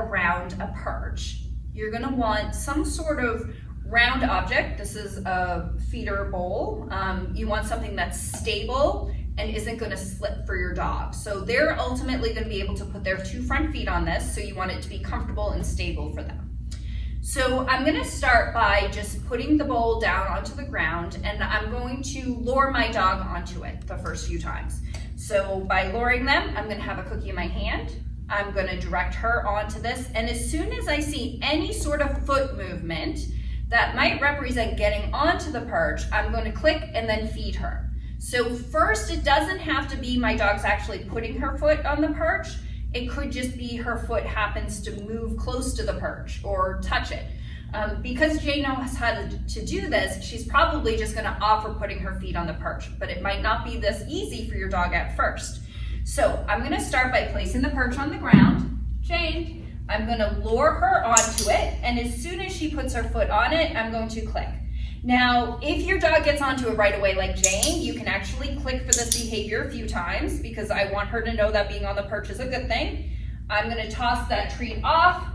around a perch, you're gonna want some sort of round object. This is a feeder bowl. You want something that's stable and isn't gonna slip for your dog. So they're ultimately gonna be able to put their 2 front feet on this, so you want it to be comfortable and stable for them. So I'm gonna start by just putting the bowl down onto the ground, and I'm going to lure my dog onto it the first few times. So by luring them, I'm gonna have a cookie in my hand. I'm gonna direct her onto this, and as soon as I see any sort of foot movement that might represent getting onto the perch, I'm going to click and then feed her. So first, it doesn't have to be my dog's actually putting her foot on the perch. It could just be her foot happens to move close to the perch or touch it. Because Jane knows how to do this, she's probably just going to offer putting her feet on the perch, but it might not be this easy for your dog at first. So I'm going to start by placing the perch on the ground. Jane, I'm going to lure her onto it, and as soon as she puts her foot on it, I'm going to click. Now, if your dog gets onto it right away like Jane, you can actually click for this behavior a few times because I want her to know that being on the perch is a good thing. I'm going to toss that treat off.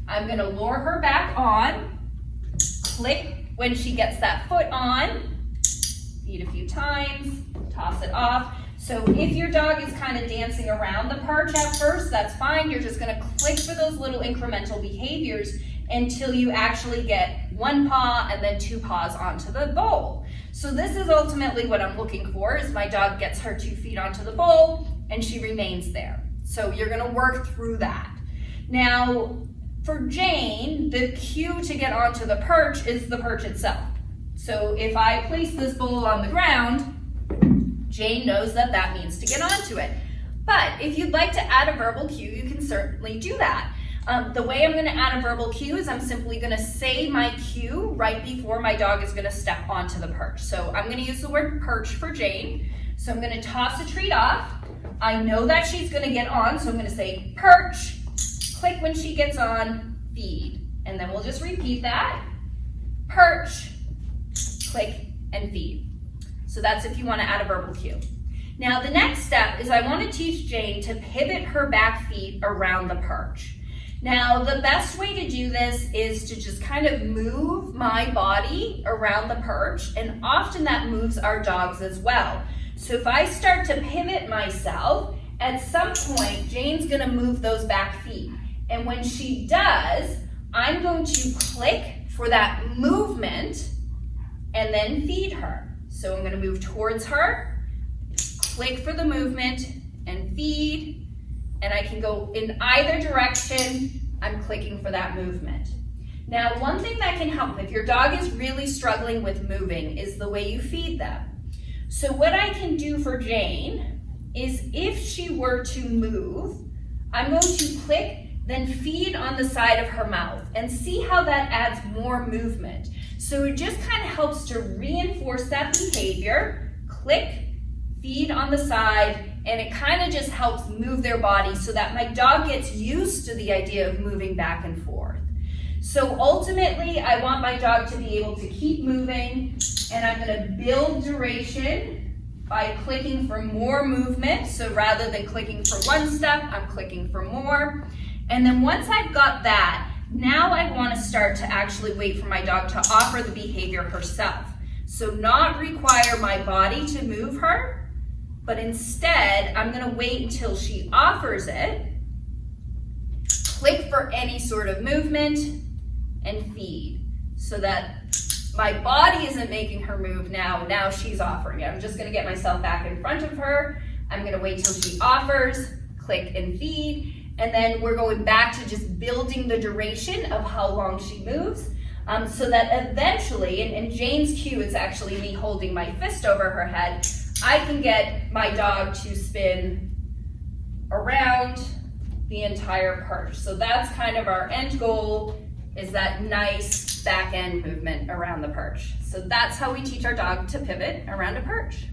I'm going to lure her back on. Click when she gets that foot on. Feed a few times, toss it off. So if your dog is kind of dancing around the perch at first, that's fine. You're just gonna click for those little incremental behaviors until you actually get 1 paw and then 2 paws onto the bowl. So this is ultimately what I'm looking for, is my dog gets her 2 feet onto the bowl and she remains there. So you're gonna work through that. Now, for Jane, the cue to get onto the perch is the perch itself. So if I place this bowl on the ground, Jane knows that that means to get onto it. But if you'd like to add a verbal cue, you can certainly do that. The way I'm gonna add a verbal cue is I'm simply gonna say my cue right before my dog is gonna step onto the perch. So I'm gonna use the word perch for Jane. So I'm gonna toss a treat off. I know that she's gonna get on, so I'm gonna say perch, click when she gets on, feed. And then we'll just repeat that. Perch, click, and feed. So that's if you want to add a verbal cue. Now the next step is I want to teach Jane to pivot her back feet around the perch. Now the best way to do this is to just kind of move my body around the perch, and often that moves our dogs as well. So if I start to pivot myself, at some point Jane's going to move those back feet. And when she does, I'm going to click for that movement and then feed her. So I'm going to move towards her, click for the movement, and feed, and I can go in either direction. I'm clicking for that movement. Now, one thing that can help if your dog is really struggling with moving is the way you feed them. So what I can do for Jane is if she were to move, I'm going to click, then feed on the side of her mouth, and see how that adds more movement. So it just kind of helps to reinforce that behavior. Click, feed on the side, and it kind of just helps move their body so that my dog gets used to the idea of moving back and forth. So ultimately, I want my dog to be able to keep moving, and I'm going to build duration by clicking for more movement. So rather than clicking for 1 step, I'm clicking for more. And then once I've got that, now I want to start to actually wait for my dog to offer the behavior herself. So not require my body to move her, but instead I'm going to wait until she offers it, click for any sort of movement, and feed. So that my body isn't making her move now she's offering it. I'm just going to get myself back in front of her. I'm going to wait till she offers, click and feed. And then we're going back to just building the duration of how long she moves, so that eventually, and Jane's cue is actually me holding my fist over her head, I can get my dog to spin around the entire perch. So that's kind of our end goal, is that nice back end movement around the perch. So that's how we teach our dog to pivot around a perch.